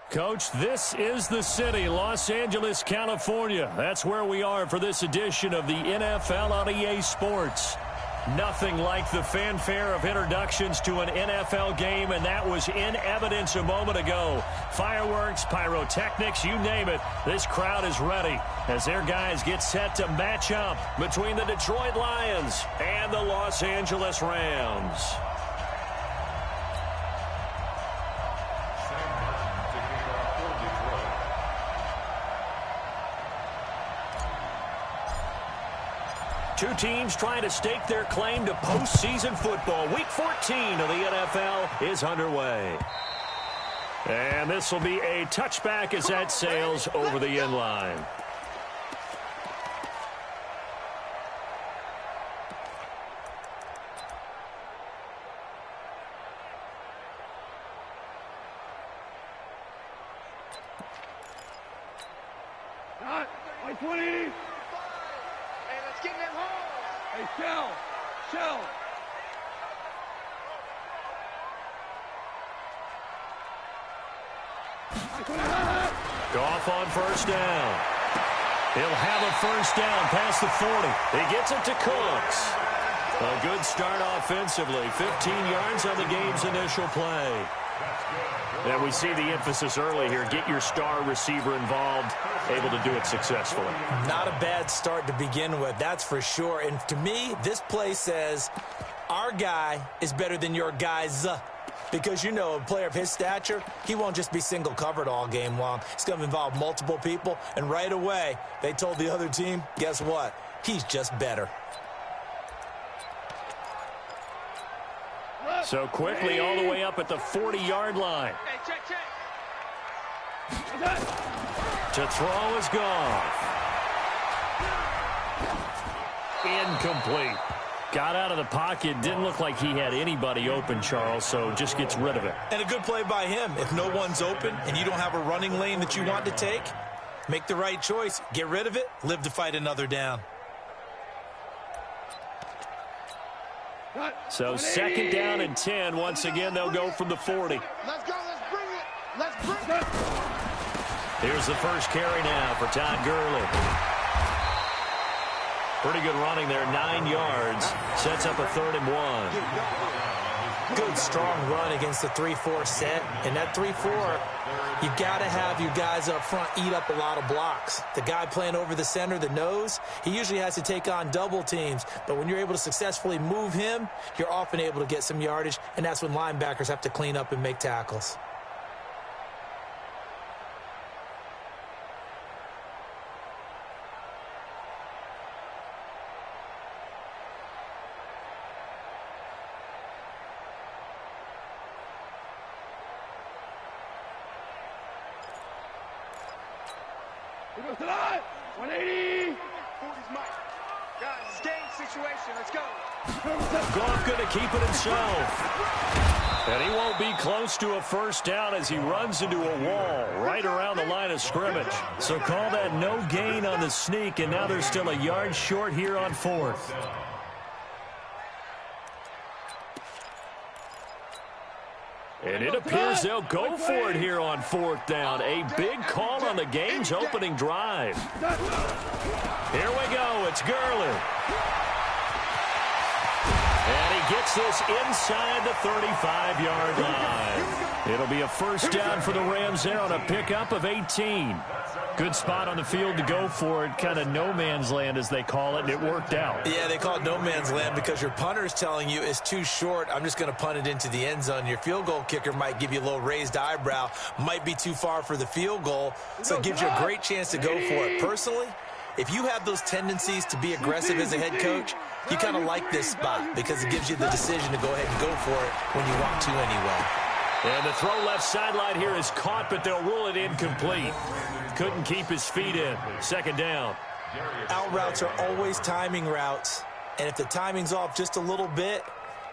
Coach, this is the city, Los Angeles, California. That's where we are for this edition of the NFL on EA Sports. Nothing like the fanfare of introductions to an NFL game, and that was in evidence a moment ago. Fireworks, pyrotechnics, you name it. This crowd is ready as their guys get set to match up between the Detroit Lions and the Los Angeles Rams. Two teams trying to stake their claim to postseason football. Week 14 of the NFL is underway. And this will be a touchback as that sails over the end line. Goff on first down. He'll have a first down past the 40. He gets it to Cooks. A good start offensively. 15 yards on the game's initial play. And we see the emphasis early here. Get your star receiver involved, able to do it successfully. Not a bad start to begin with, that's for sure. And to me, this play says our guy is better than your guys. Because, you know, a player of his stature, he won't just be single covered all game long. It's going to involve multiple people. And right away, they told the other team, guess what? He's just better. So quickly all the way up at the 40-yard line. To throw is Goff. Incomplete. Got out of the pocket. Didn't look like he had anybody open, Charles, so just gets rid of it. And a good play by him. If no one's open and you don't have a running lane that you want to take, make the right choice. Get rid of it. Live to fight another down. So second down and 10. Once again, they'll go from the 40. Let's go. Let's bring it. Let's bring it. Here's the first carry now for Todd Gurley. Pretty good running there, 9 yards. Sets up a 3rd and 1. Good, strong run against the 3-4 set. And that 3-4, you got to have your guys up front eat up a lot of blocks. The guy playing over the center, the nose, he usually has to take on double teams. But when you're able to successfully move him, you're often able to get some yardage, and that's when linebackers have to clean up and make tackles. He goes to the line. 180. 40's Mike. Guys, it's game situation. Let's go. Goff going to keep it himself. And he won't be close to a first down as he runs into a wall right around the line of scrimmage. So call that no gain on the sneak, and now they're still a yard short here on 4th. And it appears they'll go for it here on 4th down. A big call on the game's opening drive. Here we go. It's Gurley. And he gets this inside the 35-yard line. It'll be a first down for the Rams there on a pickup of 18. Good spot on the field to go for it. Kind of no man's land, as they call it, and it worked out. Yeah, they call it no man's land because your punter's telling you it's too short. I'm just going to punt it into the end zone. Your field goal kicker might give you a little raised eyebrow. Might be too far for the field goal, so it gives you a great chance to go for it. Personally, if you have those tendencies to be aggressive as a head coach, you kind of like this spot because it gives you the decision to go ahead and go for it when you want to anyway. And the throw left sideline here is caught, but they'll rule it incomplete. Couldn't keep his feet in. Second down. Out routes are always timing routes, and if the timing's off just a little bit,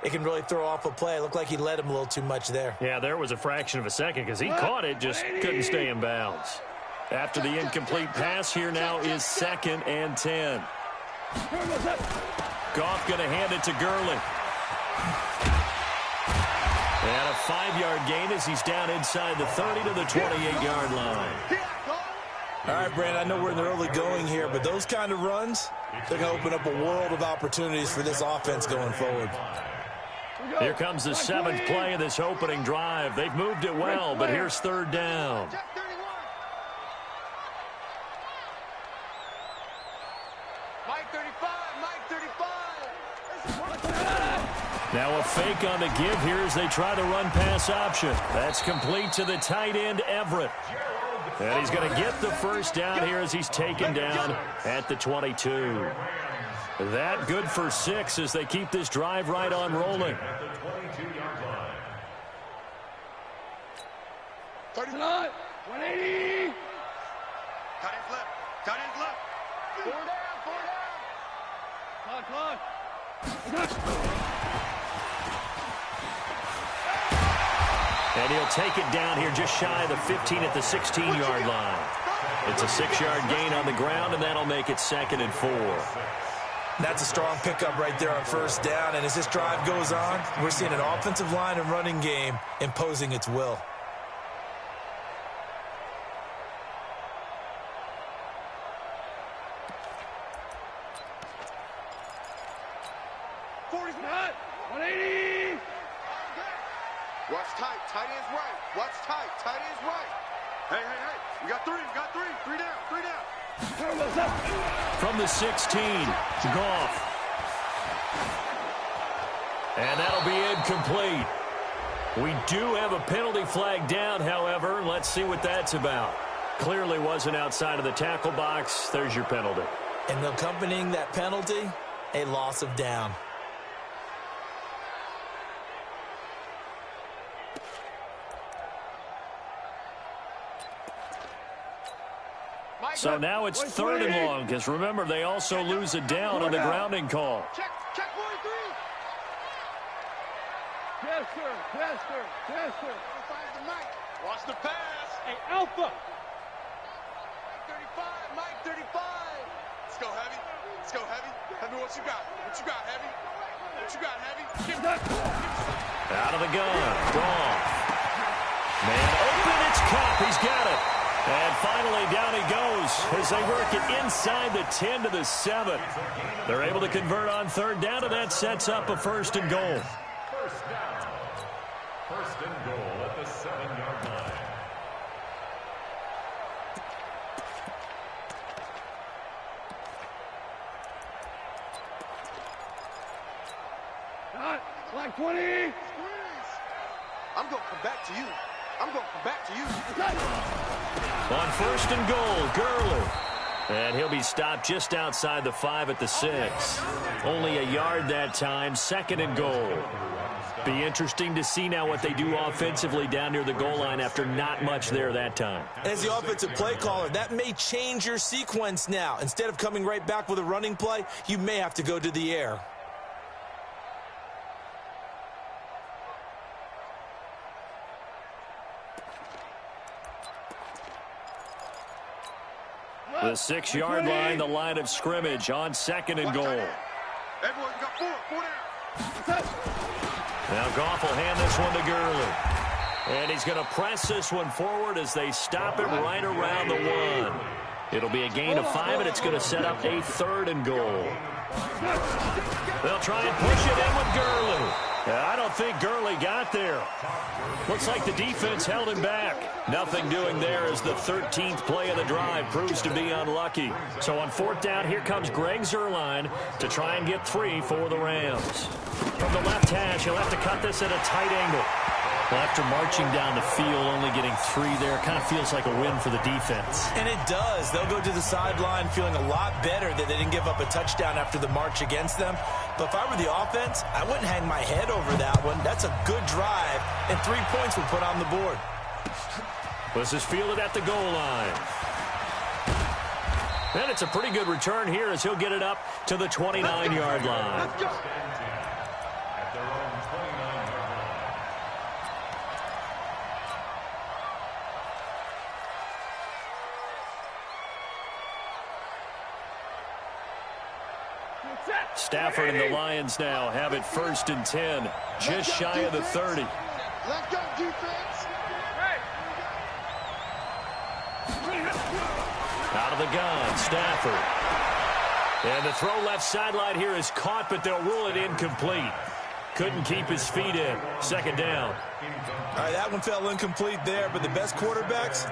it can really throw off a play. It looked like he led him a little too much there. Yeah, there was a fraction of a second because he caught it, just couldn't stay in bounds. After the incomplete pass, here now is 2nd and 10. Goff going to hand it to Gurley. And a 5-yard gain as he's down inside the 30 to the 28-yard line. All right, Brandon, I know we're in the early going here, but those kind of runs, they're going to open up a world of opportunities for this offense going forward. Here comes the 7th play of this opening drive. They've moved it well, but here's 3rd down. Mike 35, Mike 35. Now a fake on the give here as they try the run-pass option. That's complete to the tight end, Everett. And he's going to get the first down here as he's taken down at the 22. That good for 6 as they keep this drive right on rolling. 39, 180. Cut his left, cut his left. 4 down, 4 down. Clock. And he'll take it down here just shy of the 15 at the 16-yard line. It's a 6-yard gain on the ground, and that'll make it 2nd and 4. That's a strong pickup right there on 1st down, and as this drive goes on, we're seeing an offensive line and running game imposing its will. Watch tight, tight end's right. Watch tight, tight end's right. Hey, we got 3 down, 3 down. From the 16, Goff. And that'll be incomplete. We do have a penalty flag down, however. Let's see what that's about. Clearly wasn't outside of the tackle box. There's your penalty. And accompanying that penalty, a loss of down. So now it's 3rd and long, because remember, they also lose it down on the grounding call. Check 43. Yes, sir. Watch the pass. Hey, Alpha. Mike 35. Let's go, Heavy. Heavy, what you got? Heavy? Out of the gun. Goff. Man open, it's Cup. He's got it. And finally, down he goes as they work it inside the 10 to the 7. They're able to convert on 3rd down, and that sets up a 1st and goal. 1st and goal at the 7-yard line. Like 20. I'm going to come back to you. On 1st and goal, Gurley. And he'll be stopped just outside the 5 at the 6. Only a yard that time, 2nd and goal. Be interesting to see now what they do offensively down near the goal line after not much there that time. As the offensive play caller, that may change your sequence now. Instead of coming right back with a running play, you may have to go to the air. The 6-yard line, the line of scrimmage on 2nd and goal. Everyone got 4 down. Now Goff will hand this one to Gurley. And he's going to press this one forward as they stop it right around the 1. It'll be a gain of 5, and it's going to set up a 3rd and goal. They'll try and push it in with Gurley. I don't think Gurley got there. Looks like the defense held him back. Nothing doing there as the 13th play of the drive proves to be unlucky. So on 4th down, here comes Greg Zuerlein to try and get 3 for the Rams. From the left hash, he'll have to cut this at a tight angle. Well, after marching down the field, only getting 3 there, kind of feels like a win for the defense. And it does. They'll go to the sideline feeling a lot better that they didn't give up a touchdown after the march against them. But if I were the offense, I wouldn't hang my head over that one. That's a good drive, and 3 points will put on the board. This is fielded at the goal line. And it's a pretty good return here as he'll get it up to the 29-yard line. Stafford and the Lions now have it 1st and 10, just shy of the 30. Let's go, defense. Out of the gun, Stafford. And the throw left sideline here is caught, but they'll rule it incomplete. Couldn't keep his feet in. Second down. All right, that one fell incomplete there, but the best quarterbacks,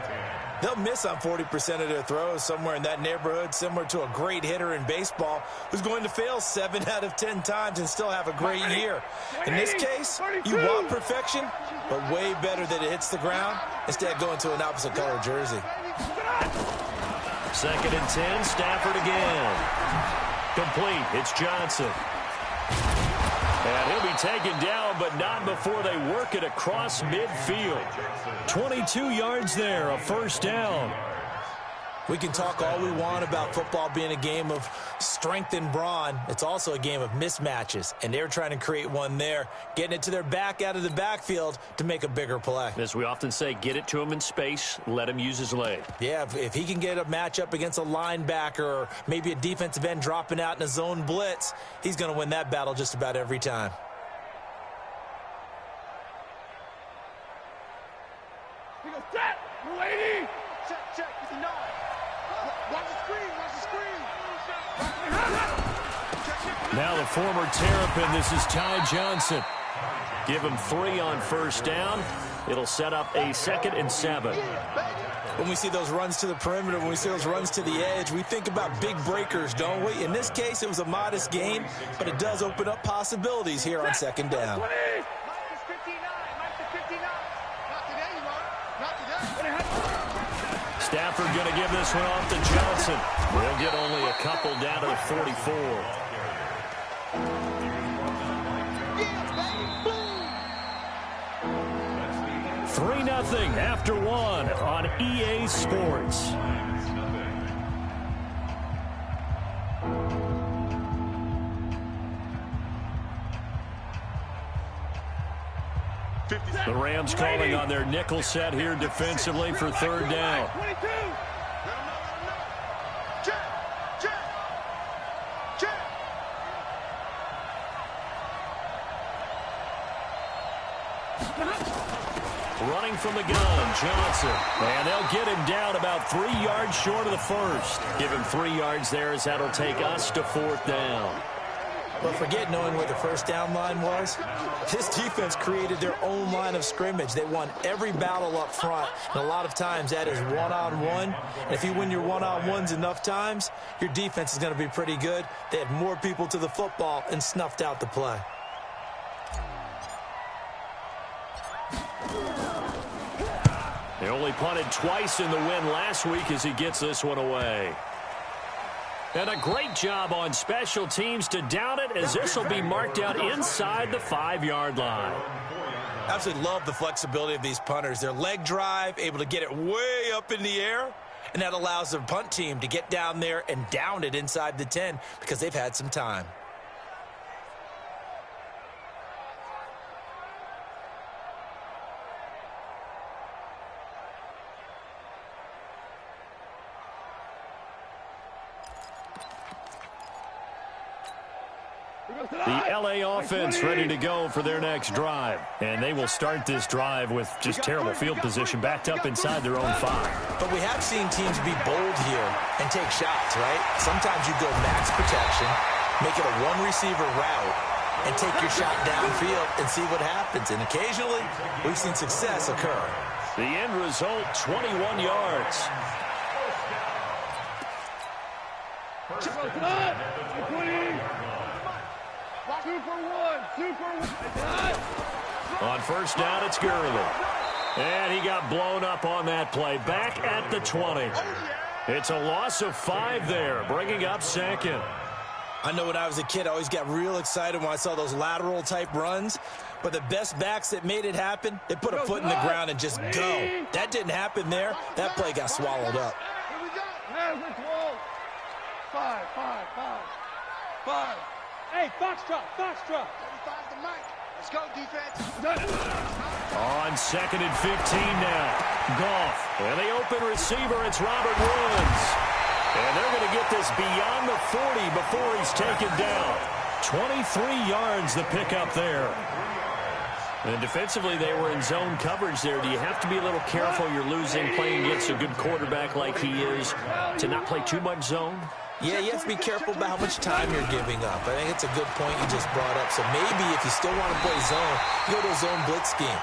they'll miss on 40% of their throws, somewhere in that neighborhood, similar to a great hitter in baseball who's going to fail 7 out of 10 times and still have a great year. In this case, you want perfection, but way better that it hits the ground instead of going to an opposite color jersey. Second and 10, Stafford again. Complete, it's Johnson. And he'll be taken down, but not before they work it across midfield. 22 yards there, a first down. We can talk all we want about football being a game of strength and brawn. It's also a game of mismatches, and they're trying to create one there, getting it to their back out of the backfield to make a bigger play. As we often say, get it to him in space, let him use his leg. Yeah, if he can get a matchup against a linebacker or maybe a defensive end dropping out in a zone blitz, he's going to win that battle just about every time. He goes, check, lady. Check, with the nine. Watch the screen, Now the former Terrapin, this is Ty Johnson. Give him 3 on first down. It'll set up a 2nd and 7. When we see those runs to the perimeter, when we see those runs to the edge, we think about big breakers, don't we? In this case, it was a modest gain, but it does open up possibilities here on second down. Stafford going to give this one off to Johnson. They'll get only a couple down to the 44. Three 3-0 after 1 on EA Sports. The Rams calling on their nickel set here defensively for third down. Running from the gun, Johnson. And they'll get him down about 3 yards short of the first. Give him 3 yards there as that'll take us to fourth down. But forget knowing where the first down line was. This defense created their own line of scrimmage. They won every battle up front, and a lot of times that is one-on-one. And if you win your one-on-ones enough times, your defense is going to be pretty good. They had more people to the football and snuffed out the play. They only punted twice in the win last week as he gets this one away. And a great job on special teams to down it, as this will be marked out inside the 5-yard line. Absolutely love the flexibility of these punters. Their leg drive, able to get it way up in the air, and that allows the punt team to get down there and down it inside the 10 because they've had some time. The LA offense ready to go for their next drive. And they will start this drive with just terrible field position backed up inside their own 5. But we have seen teams be bold here and take shots, right? Sometimes you go max protection, make it a one-receiver route, and take your shot downfield and see what happens. And occasionally, we've seen success occur. The end result, 21 yards. On first down, it's Gurley. And he got blown up on that play. Back at the 20. It's a loss of 5 there, bringing up second. I know when I was a kid, I always got real excited when I saw those lateral-type runs. But the best backs that made it happen, they put a foot in the ground and just go. That didn't happen there. That play got swallowed up. Here we go. 5. Hey, Foxtrot. 35 to Mike. Let's go, defense. On 2nd and 15 now. Goff. And the open receiver, it's Robert Woods. And they're going to get this beyond the 40 before he's taken down. 23 yards the pickup there. And defensively, they were in zone coverage there. Do you have to be a little careful? You're losing, playing against a good quarterback like he is, to not play too much zone? Yeah, you have to be careful about how much time you're giving up. I think it's a good point you just brought up. So maybe if you still want to play zone, you go to a zone blitz scheme.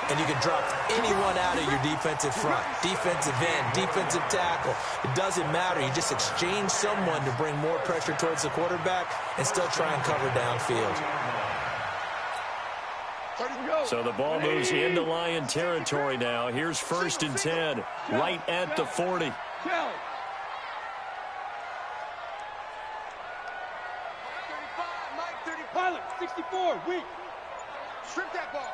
And you can drop anyone out of your defensive front, defensive end, defensive tackle. It doesn't matter. You just exchange someone to bring more pressure towards the quarterback and still try and cover downfield. So the ball moves into Lion territory now. Here's 1st and 10, right at the 40. Pilot, 64, weak. Strip that ball.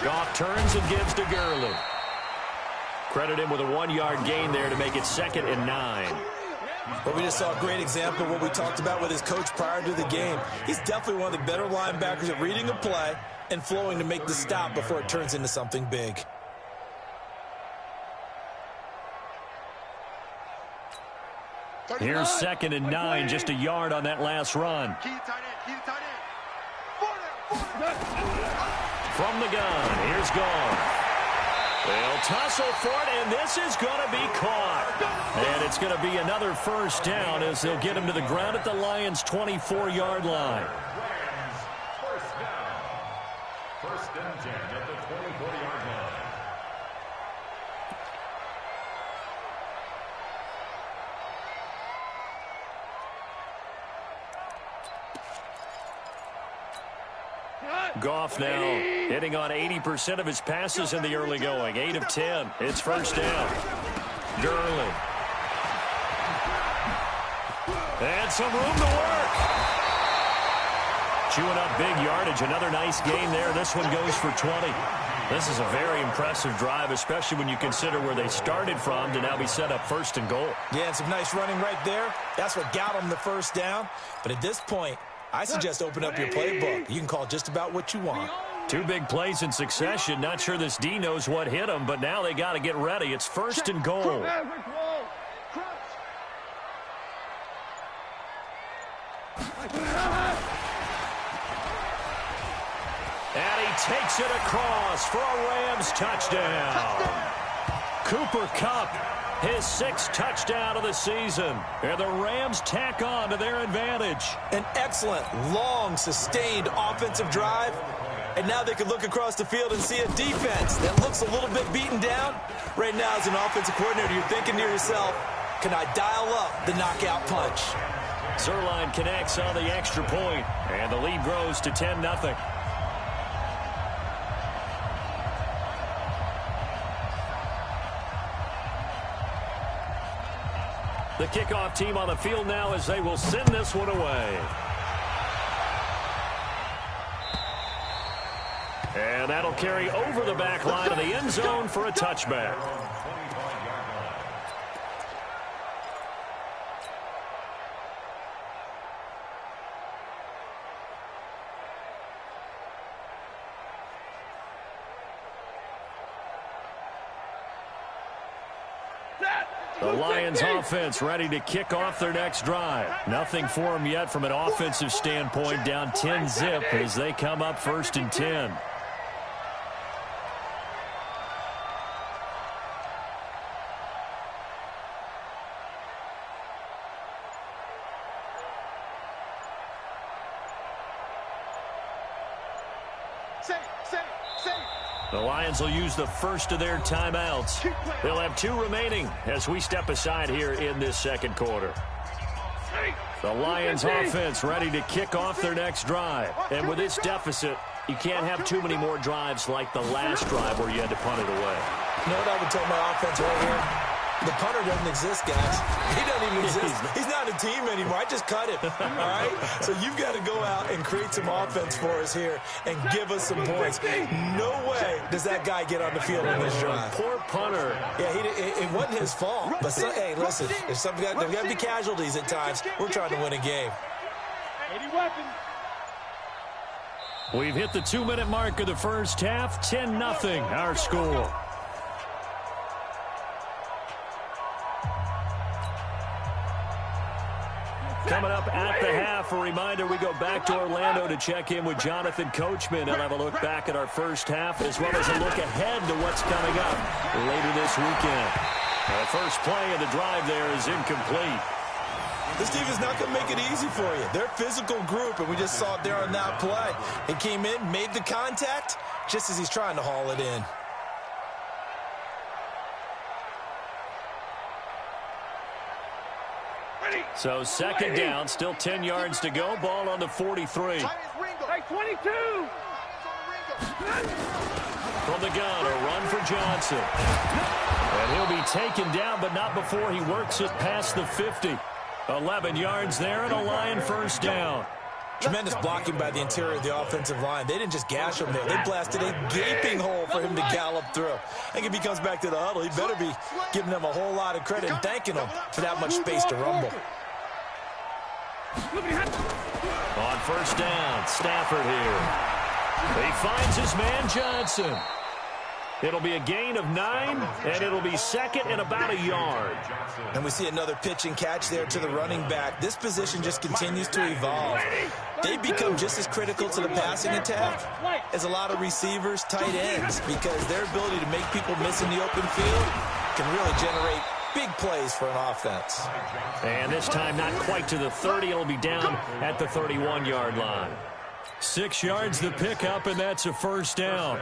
Goff turns and gives to Gurley. Credit him with a 1-yard gain there to make it 2nd and 9. But we just saw a great example of what we talked about with his coach prior to the game. He's definitely one of the better linebackers at reading a play and flowing to make the stop before it turns into something big. Here's 2nd and 9, just a yard on that last run. Key to tight end, key to tight end. From the gun, here's Goff. They'll tussle for it, and this is going to be caught. And it's going to be another 1st down as they'll get him to the ground at the Lions' 24-yard line. Rams, 1st down. 1st and 10 at the 24-yard line. Goff now hitting on 80% of his passes in the early going. 8 of 10. It's 1st down. Gurley. And some room to work. Chewing up big yardage. Another nice gain there. This one goes for 20. This is a very impressive drive, especially when you consider where they started from to now be set up 1st and goal. Yeah, and some nice running right there. That's what got them the 1st down. But at this point, I suggest open up your playbook. You can call just about what you want. 2 big plays in succession. Not sure this D knows what hit him, but now they got to get ready. It's 1st and goal. And he takes it across for a Rams touchdown. Cooper Kupp, his 6th touchdown of the season. And the Rams tack on to their advantage. An excellent, long, sustained offensive drive. And now they can look across the field and see a defense that looks a little bit beaten down. Right now, as an offensive coordinator, you're thinking to yourself, can I dial up the knockout punch? Zerline connects on the extra point, and the lead grows to 10-0. The kickoff team on the field now as they will send this one away. And that'll carry over the back line of the end zone for a touchback. The Lions offense ready to kick off their next drive. Nothing for them yet from an offensive standpoint, down 10-zip as they come up 1st and 10. The Lions will use the first of their timeouts. They'll have 2 remaining as we step aside here in this 2nd quarter. The Lions offense ready to kick off their next drive. And with this deficit, you can't have too many more drives like the last drive where you had to punt it away. You know what I would tell my offense right here? The punter doesn't exist, guys. He doesn't even exist. He's not a team anymore. I just cut him, all right? So you've got to go out and create some offense for us here and give us some points. No way does that guy get on the field on this drive. Poor punter. Yeah, it wasn't his fault. But, hey, listen, there's got to be casualties at times. We're trying to win a game. We've hit the 2-minute mark of the first half. 10-0 our score. Coming up at the half, a reminder, we go back to Orlando to check in with Jonathan Coachman. He'll have a look back at our first half as well as a look ahead to what's coming up later this weekend. The first play of the drive there is incomplete. This team is not going to make it easy for you. They're a physical group, and we just saw it there on that play. He came in, made the contact, just as he's trying to haul it in. So second down, still 10 yards to go. Ball on the 43. Hey, 22! From the gun, a run for Johnson. And he'll be taken down, but not before he works it past the 50. 11 yards there and a Lion first down. Tremendous blocking by the interior of the offensive line. They didn't just gash him there. They blasted a gaping hole for him to gallop through. I think if he comes back to the huddle, he better be giving them a whole lot of credit and thanking them for that much space to rumble. On first down, Stafford here. He finds his man Johnson. It'll be a gain of 9, and it'll be second and about a yard. And we see another pitch and catch there to the running back. This position just continues to evolve. They become just as critical to the passing attack as a lot of receivers, tight ends, because their ability to make people miss in the open field can really generate big plays for an offense. And this time not quite to the 30. It'll be down at the 31-yard line. 6 yards the pickup, and that's a first down.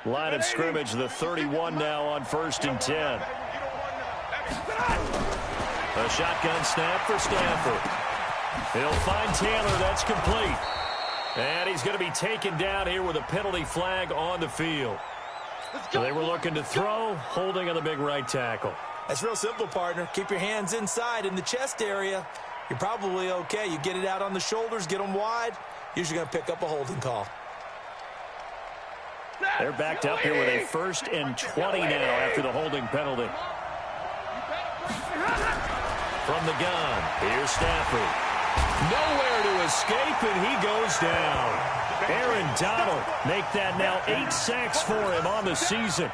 Line of scrimmage, the 31 now on 1st and 10. A shotgun snap for Stafford. He'll find Taylor. That's complete. And he's going to be taken down here with a penalty flag on the field. They were looking to throw, holding on the big right tackle. That's real simple, partner. Keep your hands inside in the chest area. You're probably okay. You get it out on the shoulders, get them wide. Usually going to pick up a holding call. They're backed up here with a 1st and 20 now after the holding penalty. From the gun, here's Stafford. Nowhere to escape, and he goes down. Aaron Donald make that now 8 sacks for him on the season.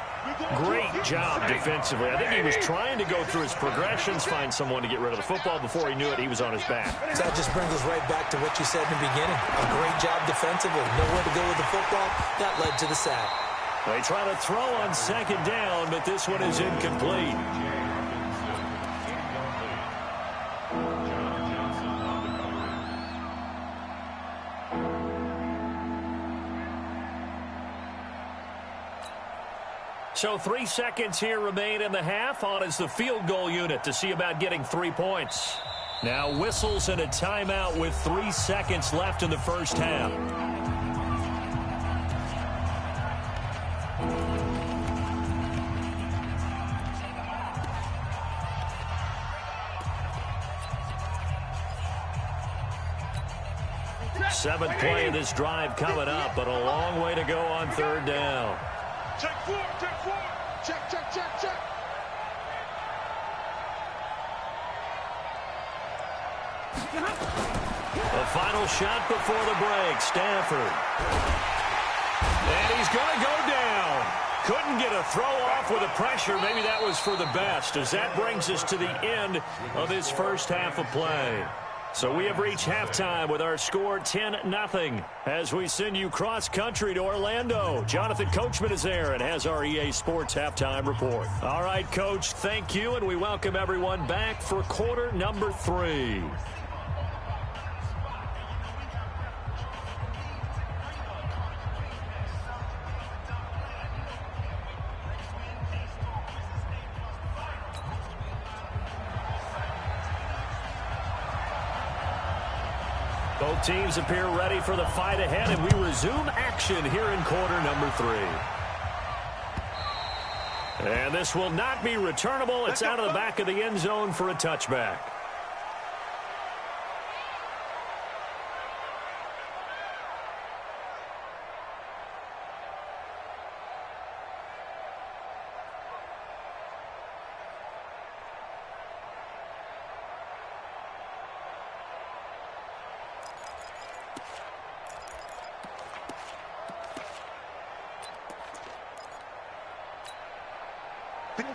Great job defensively. I think he was trying to go through his progressions, find someone to get rid of the football. Before he knew it, he was on his back. So that just brings us right back to what you said in the beginning. A great job defensively. Nowhere to go with the football. That led to the sack. They try to throw on second down, but this one is incomplete. So 3 seconds here remain in the half. On is the field goal unit to see about getting 3 points. Now whistles and a timeout with 3 seconds left in the first half. Seventh play of this drive coming up, but a long way to go on 3rd down. Check 4, check 4. Check, check, check, check. The final shot before the break, Stafford. And he's going to go down. Couldn't get a throw off with the pressure. Maybe that was for the best, as that brings us to the end of this first half of play. So we have reached halftime with our score 10-0 as we send you cross-country to Orlando. Jonathan Coachman is there and has our EA Sports halftime report. All right, Coach, thank you, and we welcome everyone back for quarter number 3. Both teams appear ready for the fight ahead, and we resume action here in quarter number 3. And this will not be returnable. It's out of the back of the end zone for a touchback.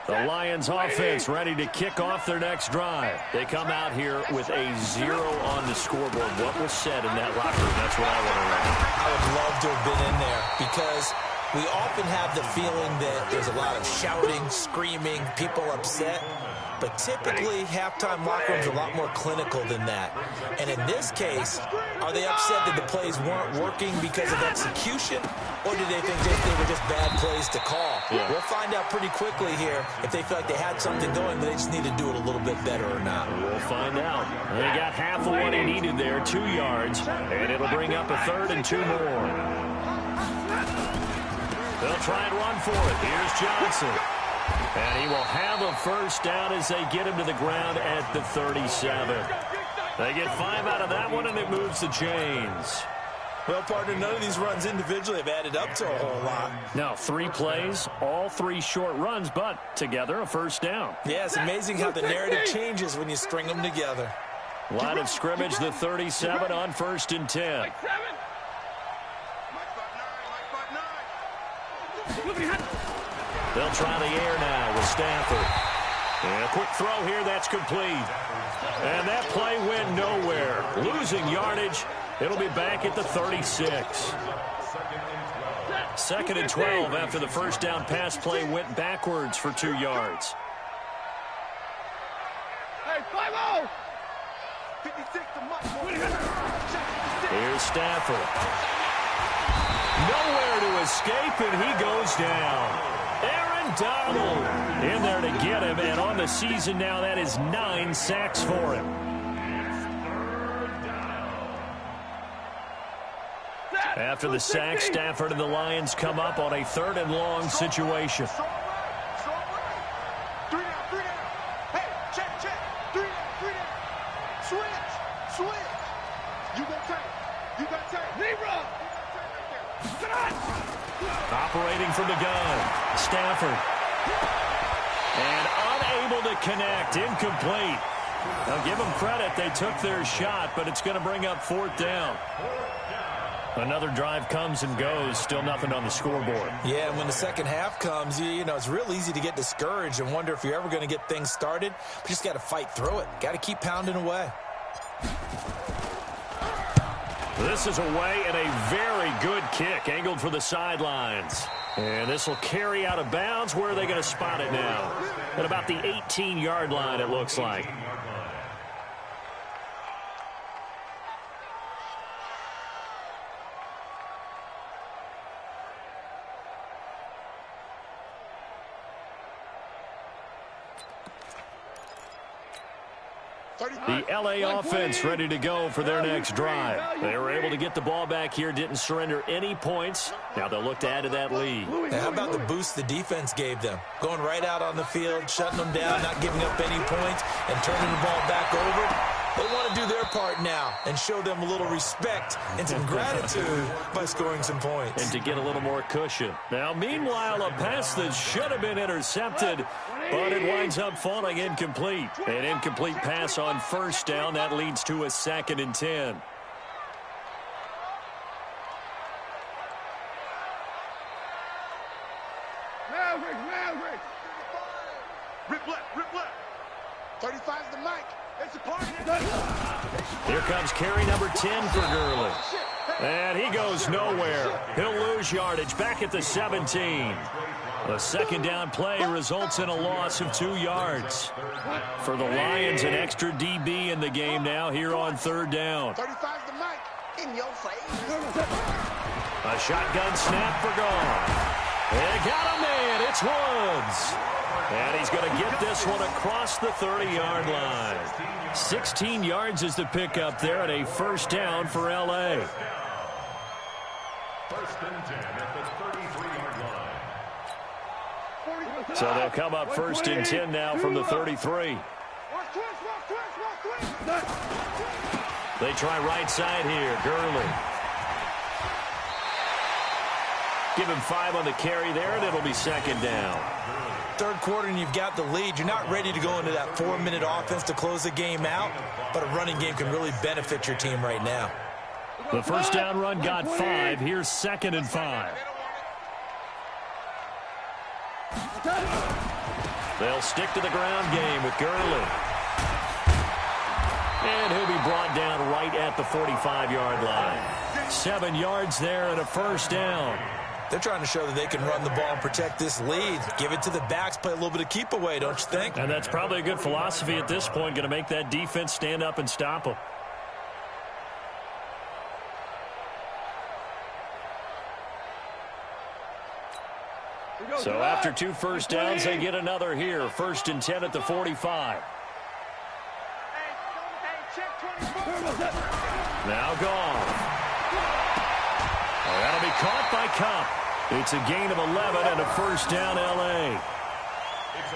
The Lions offense ready to kick off their next drive. They come out here with a 0 on the scoreboard. What was said in that locker room? That's what I want to know. I would love to have been in there because we often have the feeling that there's a lot of shouting, screaming, people upset. But typically, halftime locker rooms are a lot more clinical than that. And in this case, are they upset that the plays weren't working because of execution? Or do they think they were just bad plays to call? Yeah. We'll find out pretty quickly here if they feel like they had something going, but they just need to do it a little bit better or not. We'll find out. They got half of what he needed there, 2 yards, and it'll bring up a 3rd and 2 more. They'll try and run for it. Here's Johnson. And he will have a first down as they get him to the ground at the 37. They get 5 out of that one, and it moves the chains. Well, partner, none of these runs individually have added up to a whole lot. Now, 3 plays, all 3 short runs, but together a first down. Yeah, it's amazing how the narrative changes when you string them together. Line of scrimmage, the 37 on 1st and 10. They'll try the air now with Stafford. And a quick throw here, that's complete. And that play went nowhere. Losing yardage. It'll be back at the 36. 2nd and 12 after the first down pass play went backwards for 2 yards. Hey, 5-0. Here's Stafford. Nowhere to escape, and he goes down. Aaron Donald in there to get him, and on the season now, that is 9 sacks for him. After the sack, Stafford and the Lions come up on a 3rd and long situation. 3 down. Hey, check. 3 down. Switch. You got tape. Zero. Operating from the gun, Stafford. And unable to connect, incomplete. Now give them credit, they took their shot, but it's going to bring up 4th down. Another drive comes and goes, still nothing on the scoreboard. Yeah, and when the second half comes, you know, it's real easy to get discouraged and wonder if you're ever going to get things started. But you just got to fight through it. Got to keep pounding away. This is away and a very good kick, angled for the sidelines. And this will carry out of bounds. Where are they going to spot it now? At about the 18-yard line, it looks like. The LA offense ready to go for their next drive. They were able to get the ball back here, didn't surrender any points. Now they'll look to add to that lead. Now, how about the boost the defense gave them? Going right out on the field, shutting them down, not giving up any points, and turning the ball back over. They want to do their part now and show them a little respect and some gratitude by scoring some points. And to get a little more cushion. Now, meanwhile, a pass that should have been intercepted, but it winds up falling incomplete. An incomplete pass on first down. That leads to a 2nd and 10. Maverick. Rip left. 35's the mic. It's a party. Here comes carry number 10 for Gurley. And he goes nowhere. He'll lose yardage back at the 17. A second down play results in a loss of 2 yards. For the Lions, an extra DB in the game now here on 3rd down. 35's the mic. In your face. A shotgun snap for Gone. They got a man. It's Woods. And he's going to get this one across the 30-yard line. 16 yards is the pickup there at a first down for L.A. 1st and 10 at the 33-yard line. So they'll come up 1st and 10 now from the 33. They try right side here. Gurley. Give him 5 on the carry there, and it'll be 2nd down. 3rd quarter and you've got the lead. You're not ready to go into that 4-minute offense to close the game out, but a running game can really benefit your team right now. The first down run got 5. Here's 2nd and 5. They'll stick to the ground game with Gurley. And he'll be brought down right at the 45-yard line. 7 yards there and a first down. They're trying to show that they can run the ball and protect this lead. Give it to the backs, play a little bit of keep away, don't you think? And that's probably a good philosophy at this point, going to make that defense stand up and stop them. So after 2 first downs, they get another here. 1st and 10 at the 45. Now gone. Oh, that'll be caught by Cup. It's a gain of 11 and a first down, L.A.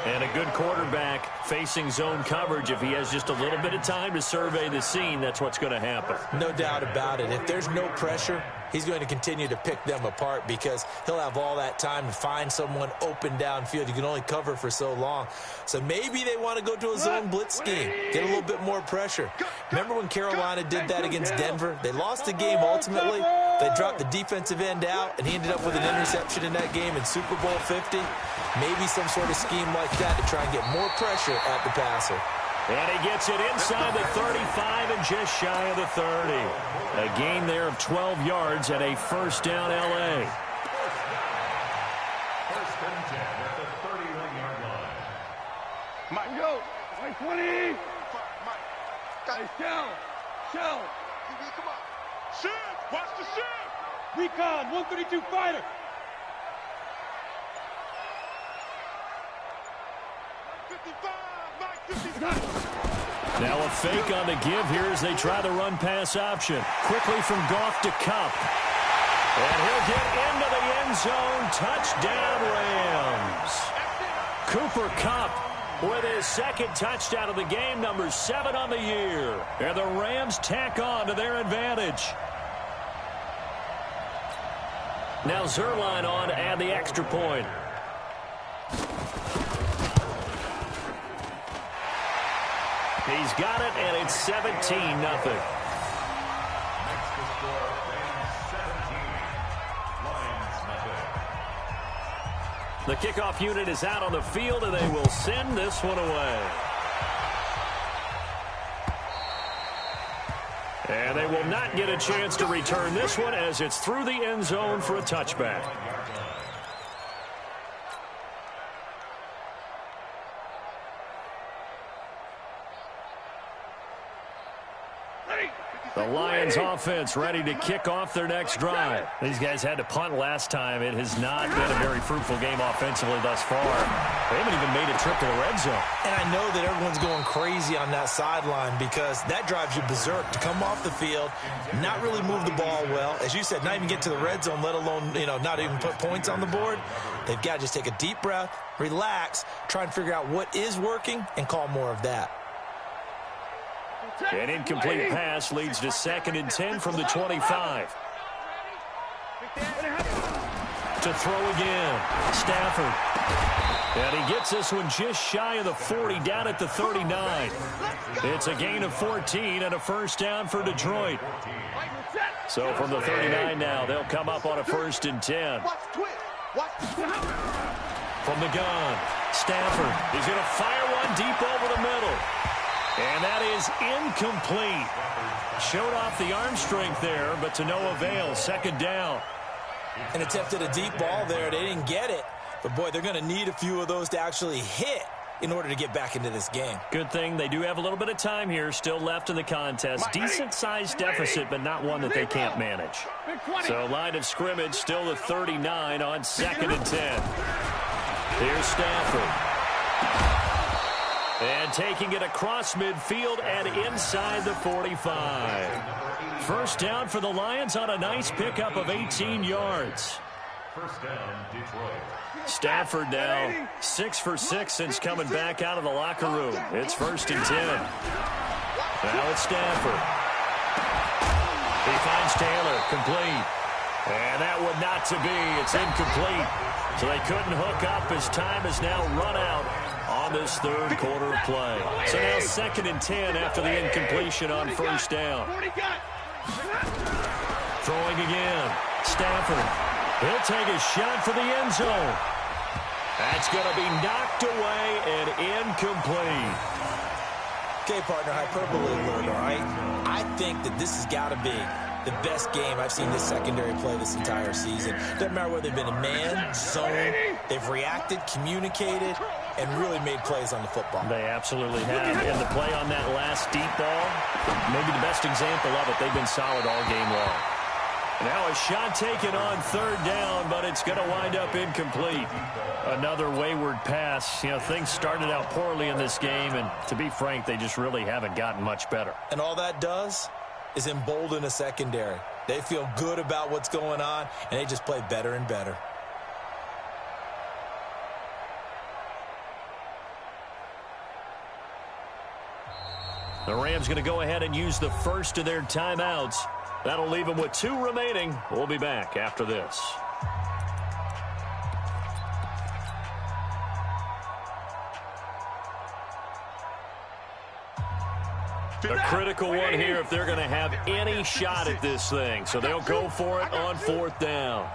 And a good quarterback facing zone coverage. If he has just a little bit of time to survey the scene, that's what's going to happen. No doubt about it. If there's no pressure, he's going to continue to pick them apart because he'll have all that time to find someone open downfield. You can only cover for so long. So maybe they want to go to a zone blitz scheme, get a little bit more pressure. Remember when Carolina did that against Denver? They lost the game ultimately. They dropped the defensive end out, and he ended up with an interception in that game in Super Bowl 50. Maybe some sort of scheme like that to try and get more pressure at the passer. And he gets it inside the 35 and just shy of the 30. A gain there of 12 yards and a first down, L.A. First and 10 at the 31-yard line. Mike, go. Mike, 20. Mike. Hey, Shell. Come on. Shift. Watch the shift. Recon, 132 fighter. Now a fake on the give here as they try the run-pass option. Quickly from Goff to Cup. And he'll get into the end zone. Touchdown, Rams. Cooper Kupp with his 2nd touchdown of the game, number 7 on the year. And the Rams tack on to their advantage. Now Zerline on to add the extra point. He's got it, and it's 17-0. Makes the score 17. Lions nothing. The kickoff unit is out on the field, and they will send this one away. And they will not get a chance to return this one as it's through the end zone for a touchback. The Lions offense ready to kick off their next drive. These guys had to punt last time. It has not been a very fruitful game offensively thus far. They haven't even made a trip to the red zone. And I know that everyone's going crazy on that sideline because that drives you berserk to come off the field, not really move the ball well. As you said, not even get to the red zone, let alone, not even put points on the board. They've got to just take a deep breath, relax, try and figure out what is working, and call more of that. An incomplete pass leads to 2nd and 10 from the 25. To throw again. Stafford. And he gets this one just shy of the 40, down at the 39. It's a gain of 14 and a first down for Detroit. So from the 39 now, they'll come up on a 1st and 10. From the gun, Stafford. He's going to fire one deep over the middle. And that is incomplete. Showed off the arm strength there, but to no avail. 2nd down. And attempted a deep ball there. They didn't get it. But, boy, they're going to need a few of those to actually hit in order to get back into this game. Good thing they do have a little bit of time here still left in the contest. Decent-sized deficit, but not one that they can't manage. So line of scrimmage still the 39 on 2nd and 10. Here's Stafford. And taking it across midfield and inside the 45. First down for the Lions on a nice pickup of 18 yards. First down, Detroit. Stafford now 6 for 6 since coming back out of the locker room. It's 1st and 10. Now it's Stafford. He finds Taylor, complete. And that one not to be. It's incomplete. So they couldn't hook up as time has now run out on this 3rd quarter of play. So now 2nd and 10 after the incompletion on first down. Throwing again. Stafford. He'll take a shot for the end zone. That's going to be knocked knocked away and incomplete. Okay, partner, hyperbole alert, all right? I think that this has got to be the best game I've seen this secondary play this entire season. Doesn't matter whether they've been in man, zone, they've reacted, communicated, and really made plays on the football. They absolutely have. And the play on that last deep ball, maybe the best example of it, they've been solid all game long. Now a shot taken on third down, but it's going to wind up incomplete. Another wayward pass. You know, things started out poorly in this game, and to be frank, they just really haven't gotten much better. And all that does is embolden a secondary. They feel good about what's going on, and they just play better and better. The Rams going to go ahead and use the first of their timeouts. That'll leave them with 2 remaining. We'll be back after this. A critical one here if they're going to have any shot at this thing. So they'll go for it on 4th down.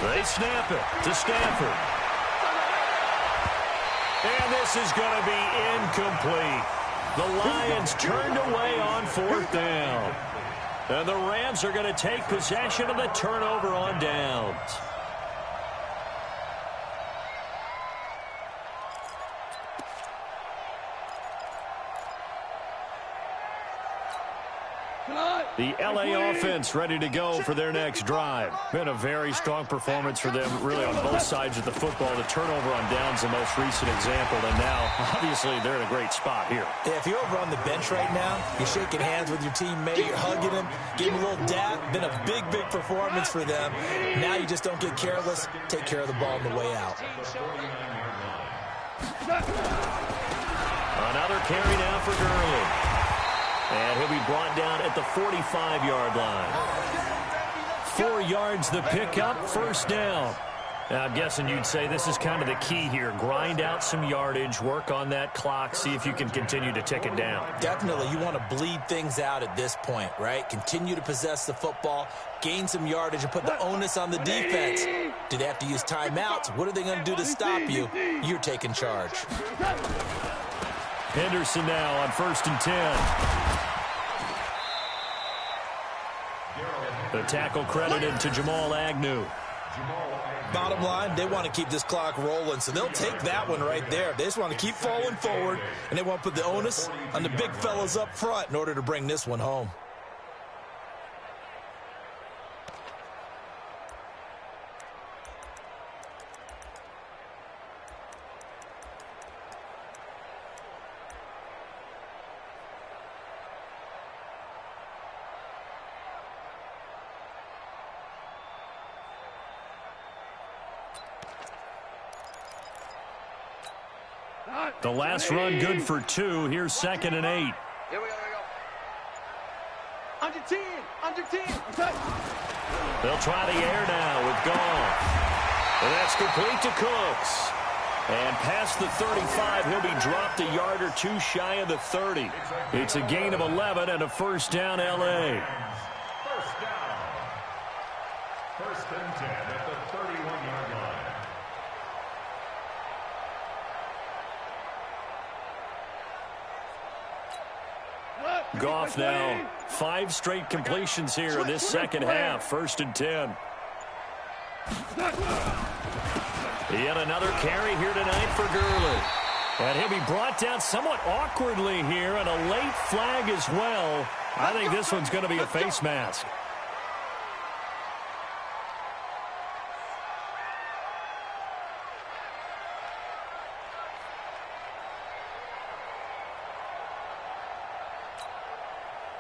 They snap it to Stanford. And this is going to be incomplete. The Lions turned away on 4th down. And the Rams are going to take possession of the turnover on downs. The LA offense ready to go for their next drive. Been a very strong performance for them, really on both sides of the football. The turnover on downs the most recent example, and now, obviously, they're in a great spot here. Yeah, if you're over on the bench right now, you're shaking hands with your teammate, you're hugging him, giving him a little dap. Been a big, big performance for them. Now you just don't get careless. Take care of the ball on the way out. Another carry now for Gurley. And he'll be brought down at the 45-yard line. 4 yards the pickup, 1st down. Now, I'm guessing you'd say this is kind of the key here. Grind out some yardage, work on that clock, see if you can continue to tick it down. Definitely. You want to bleed things out at this point, right? Continue to possess the football, gain some yardage, and put the onus on the defense. Do they have to use timeouts? What are they going to do to stop you? You're taking charge. Henderson now on 1st and 10. The tackle credited to Jamal Agnew. Bottom line, they want to keep this clock rolling, so they'll take that one right there. They just want to keep falling forward, and they want to put the onus on the big fellas up front in order to bring this one home. The last run good for 2. Here's 2nd and 8. Here we go. Under 10. They'll try the air now with Gall. And that's complete to Cooks. And past the 35, he'll be dropped a yard or 2 shy of the 30. It's a gain of 11 and a 1st down, L.A. 1st down. 1st and 10 at the 31-yard line. Goff now 5 straight completions here in this second half. 1st and 10. Yet another carry here tonight for Gurley. And he'll be brought down somewhat awkwardly here, and a late flag as well. I think this one's going to be a face mask.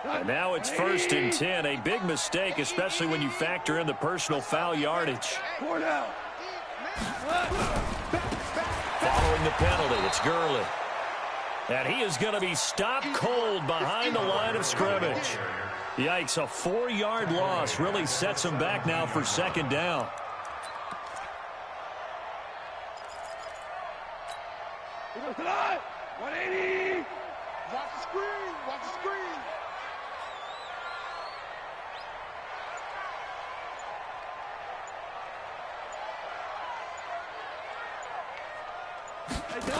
And now it's 1st and 10. A big mistake, especially when you factor in the personal foul yardage. Four down. Following the penalty, it's Gurley. And he is going to be stopped cold behind the line of scrimmage. Yikes, a 4-yard loss really sets him back now for 2nd down. He goes to the line. 180. Watch the screen. And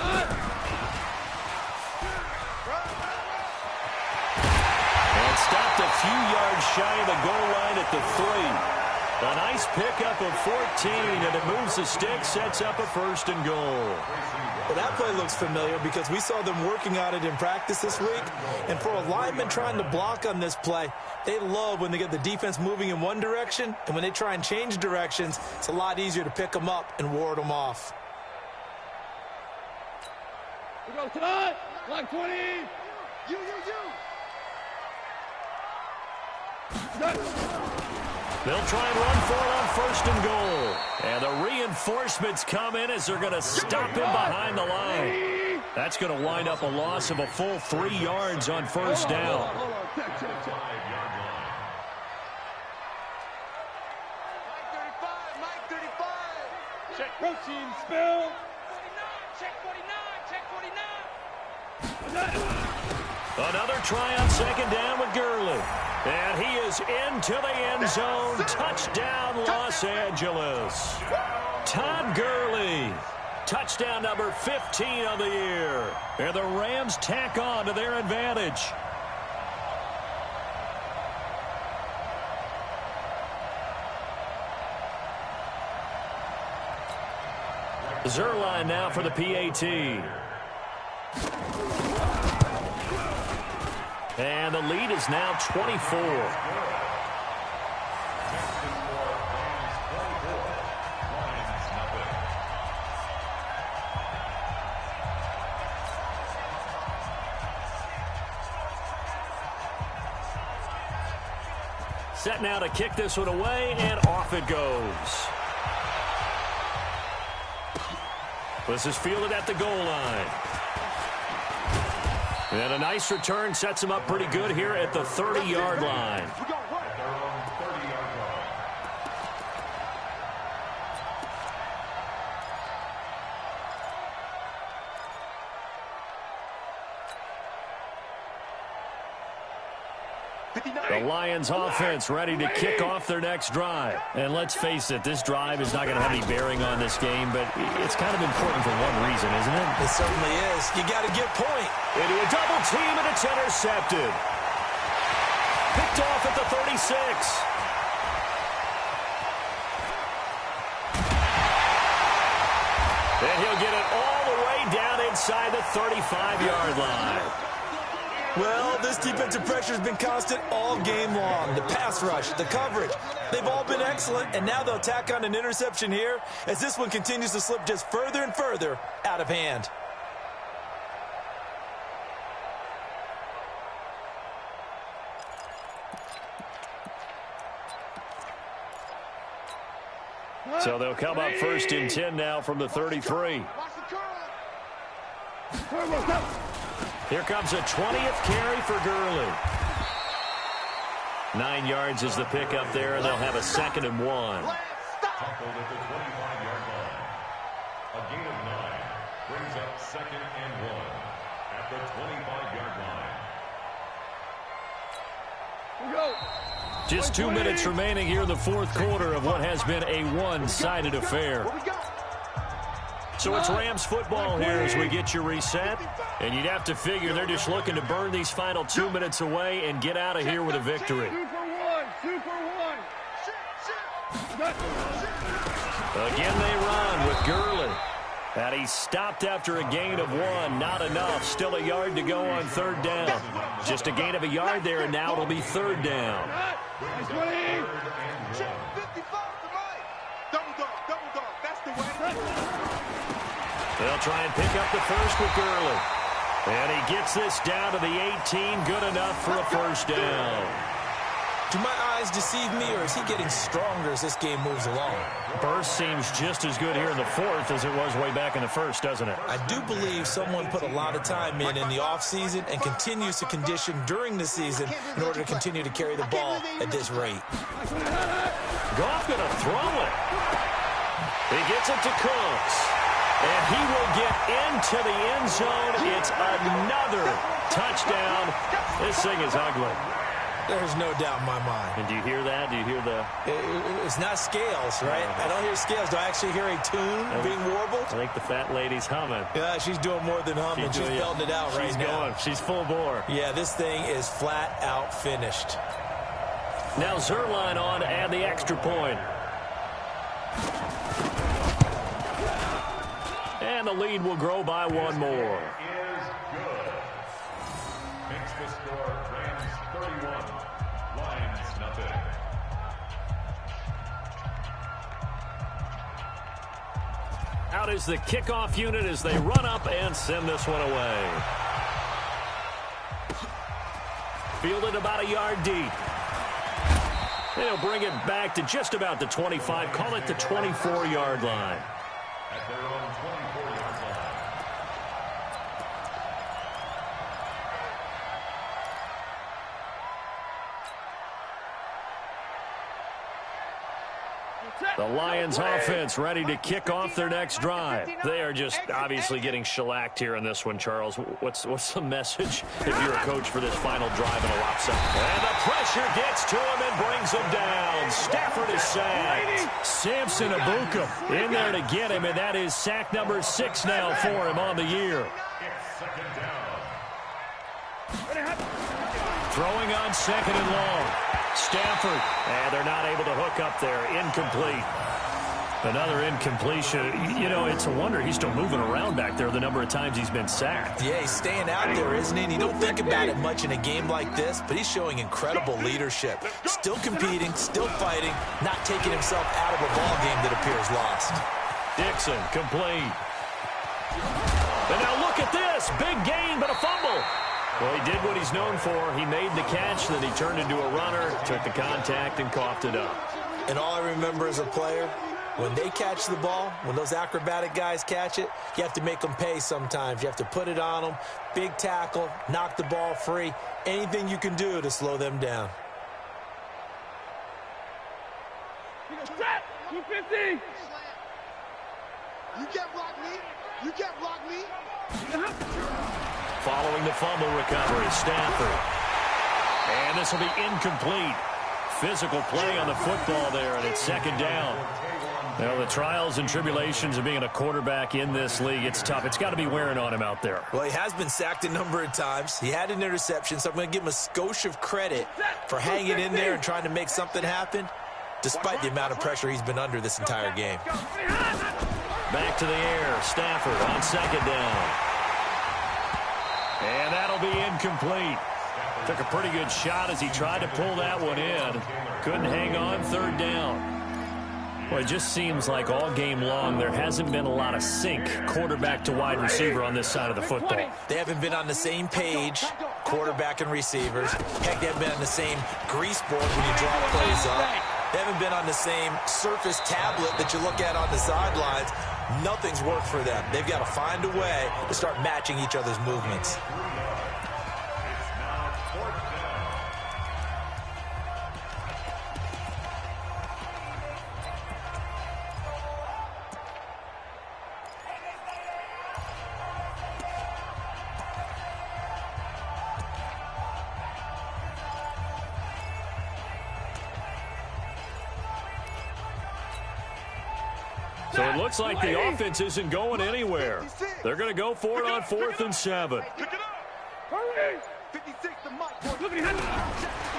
stopped a few yards shy of the goal line at the 3. A nice pickup of 14, and it moves the stick, sets up a 1st and goal. Well, that play looks familiar because we saw them working on it in practice this week. And for a lineman trying to block on this play, they love when they get the defense moving in one direction, and when they try and change directions, it's a lot easier to pick them up and ward them off. We go tonight, block 20. You. They'll try and run for it on 1st and goal. And the reinforcements come in as they're going to stop him behind the line. That's going to wind up a loss of a full 3 yards on 1st down. Hold on. Check. Mike 35. Check. Protein spill. 49. Another try on 2nd down with Gurley. And he is into the end zone. Touchdown, Los Angeles. Todd Gurley. Touchdown number 15 of the year. And the Rams tack on to their advantage. Zerline now for the PAT. And the lead is now 24. Set now to kick this one away, and off it goes. This is fielded at the goal line. And a nice return sets him up pretty good here at the 30-yard line. The Lions offense ready to kick off their next drive. And let's face it, this drive is not going to have any bearing on this game, but it's kind of important for one reason, isn't it? It certainly is. You got to get point. Into a double team, and it's intercepted. Picked off at the 36. And he'll get it all the way down inside the 35-yard line. Well, this defensive pressure has been constant all game long. The pass rush, the coverage, they've all been excellent, and now they'll tack on an interception here as this one continues to slip just further and further out of hand. So they'll come up 1st and 10 now from the 33. Here comes a 20th carry for Gurley. 9 yards is the pickup there, and they'll have a 2nd and 1. Tackled at the 25-yard line. A gain of 9 brings up 2nd and 1 at the 25-yard line. Go. Just 2 minutes remaining here in the 4th quarter of what has been a one-sided affair. So it's Rams football here as we get you reset. And you'd have to figure they're just looking to burn these final 2 minutes away and get out of here with a victory. 2 for 1. Again they run with Gurley. And he's stopped after a gain of 1. Not enough. Still a yard to go on 3rd down. Just a gain of a yard there, and now it'll be 3rd down. They'll try and pick up the 1st with Gurley. And he gets this down to the 18. Good enough for a 1st down. Do my eyes deceive me, or is he getting stronger as this game moves along? Burst seems just as good here in the 4th as it was way back in the 1st, doesn't it? I do believe someone put a lot of time in the offseason and continues to condition during the season in order to continue to carry the ball at this rate. Goff going to throw it. He gets it to Cooks. And he will get into the end zone. It's another touchdown. This thing is ugly. There's no doubt in my mind. And do you hear that? Do you hear the... It's not scales, right? I don't hear scales. Do I actually hear a tune being warbled? I think the fat lady's humming. Yeah, she's doing more than humming. She's belting it out right now. She's going. She's full bore. Yeah, this thing is flat out finished. Now Zerline on to add the extra point. And the lead will grow by one more. Is good. Makes the score Rams 31, Lions nothing. Out is the kickoff unit as they run up and send this one away. Fielded about a yard deep. They'll bring it back to just about the 25. Call it the 24-yard line. At their own 24-yard line. The Lions offense ready to kick off their next drive. They are just obviously getting shellacked here in this one, Charles. What's the message if you're a coach for this final drive in a lopsided? And the pressure gets to him and brings him down. Stafford is sacked. Samson Abuka in there to get him, and that is sack number 6 now for him on the year. It's second down. Throwing on 2nd and long. Stafford, and they're not able to hook up there. Incomplete. Another incompletion. You know, it's a wonder he's still moving around back there the number of times he's been sacked. Yeah, he's staying out there, isn't he? And you don't think about it much in a game like this, but he's showing incredible leadership. Still competing, still fighting, not taking himself out of a ball game that appears lost. Dixon, complete. And now look at this. Big gain, but a fumble. Well, he did what he's known for. He made the catch, then he turned into a runner, took the contact, and coughed it up. And all I remember as a player, when they catch the ball, when those acrobatic guys catch it, you have to make them pay sometimes. You have to put it on them, big tackle, knock the ball free, anything you can do to slow them down. Strap, 250. You can't block me. You can't block me. Following the fumble recovery, Stafford. And this will be incomplete. Physical play on the football there, and it's 2nd down. Now, the trials and tribulations of being a quarterback in this league, it's tough. It's got to be wearing on him out there. Well, he has been sacked a number of times. He had an interception, so I'm going to give him a skosh of credit for hanging in there and trying to make something happen, despite the amount of pressure he's been under this entire game. Back to the air. Stafford on 2nd down. And that'll be incomplete. Took a pretty good shot as he tried to pull that one in. Couldn't hang on. 3rd down. Well, it just seems like all game long there hasn't been a lot of sync quarterback to wide receiver on this side of the football. They haven't been on the same page, quarterback and receivers. Heck, they haven't been on the same grease board when you draw plays up. They haven't been on the same surface tablet that you look at on the sidelines. Nothing's worked for them. They've got to find a way to start matching each other's movements. So it looks like the offense isn't going anywhere. They're going to go for it on 4th and 7. Hurry.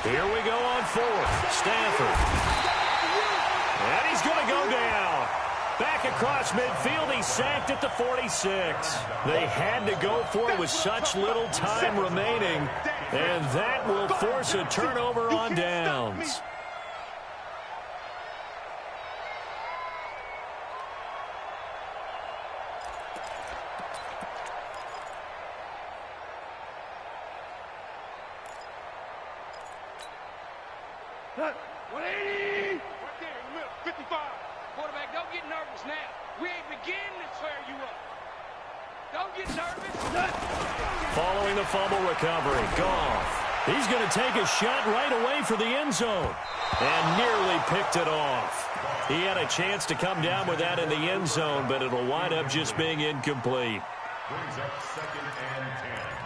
Here we go on 4th. Stafford. And he's going to go down. Back across midfield, he's sacked at the 46. They had to go for it with such little time remaining, and that will force a turnover on downs. Cut. 180. Right there in the middle. 55. Quarterback, don't get nervous now. We ain't beginning to tear you up. Don't get nervous. Cut. Following the fumble recovery, Goff. He's going to take a shot right away for the end zone. And nearly picked it off. He had a chance to come down with that in the end zone, but it'll wind up just being incomplete. Brings up 2nd and 10.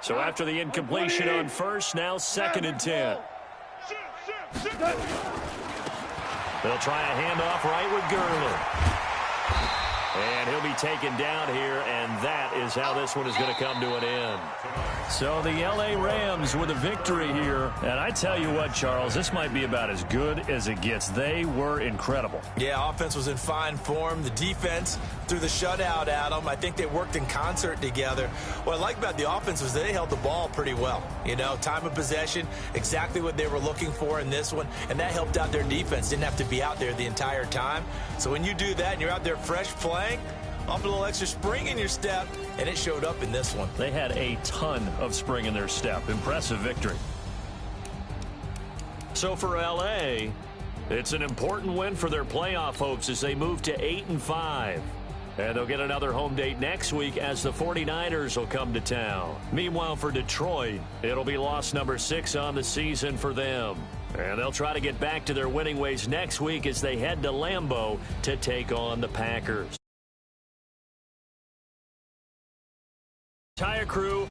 So after the incompletion on first, now 2nd and 10. They'll try a handoff right with Gurley. And he'll be taken down here, and that is how this one is going to come to an end. So the L.A. Rams with a victory here. And I tell you what, Charles, this might be about as good as it gets. They were incredible. Yeah, offense was in fine form. The defense threw the shutout at them. I think they worked in concert together. What I like about the offense was they held the ball pretty well. You know, time of possession, exactly what they were looking for in this one, and that helped out their defense. Didn't have to be out there the entire time. So when you do that and you're out there fresh playing, off a little extra spring in your step, and it showed up in this one. They had a ton of spring in their step. Impressive victory. So for L.A., it's an important win for their playoff hopes as they move to 8-5. And they'll get another home date next week as the 49ers will come to town. Meanwhile, for Detroit, it'll be loss number 6 on the season for them. And they'll try to get back to their winning ways next week as they head to Lambeau to take on the Packers. Entire crew